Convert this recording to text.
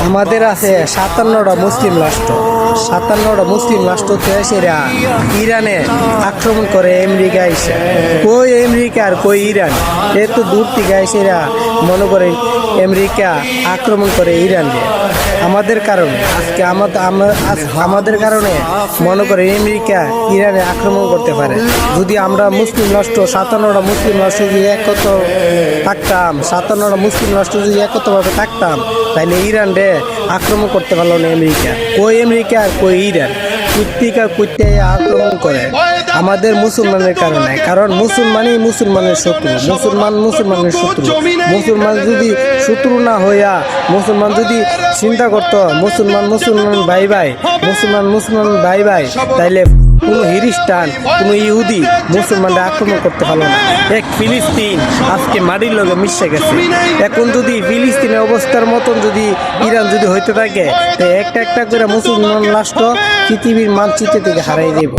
আমাদের আছে 57টা মুসলিম রাষ্ট্র। 57টা মুসলিম রাষ্ট্রতে সেরা ইরানে আক্রমণ করে আমেরিকা এসে। কই আমেরিকা আর কই ইরান, এত দূর থেকে এসেরা মনে করেন আমেরিকা আক্রমণ করে ইরানকে আমাদের কারণে। আজকে আমাদের কারণে মনে করে আমেরিকা ইরানে আক্রমণ করতে পারে। যদি আমরা মুসলিম রাষ্ট্র 57টা মুসলিম রাষ্ট্র যদি একত্র থাকতাম, 57টা মুসলিম রাষ্ট্র যদি একত্রভাবে থাকতাম, তাহলে ইরান রে আক্রমণ করতে পারলো না আমেরিকা। কই আমেরিকা আর কই ইরান কুত্তে আক্রমণ করে আমাদের মুসলমানের কারণে। কারণ মুসলমানই মুসলমানের শত্রু, মুসলমানের শত্রু। মুসলমান যদি শত্রু না হইয়া মুসলমান যদি চিন্তা করতো মুসলমান ভাই ভাই, তাইলে কোনো খ্রিস্টান কোনো ইহুদি মুসলমানরা আক্রমণ করতে পারলো না। এক ফিলিস্তিন আজকে মাটির লগে মিশে গেছে। এখন যদি ফিলিস্তিনের অবস্থার মতন যদি ইরান যদি হইতে থাকে, একটা করে মুসলমান রাষ্ট্র পৃথিবীর মানচিত্র থেকে হারাই দেব।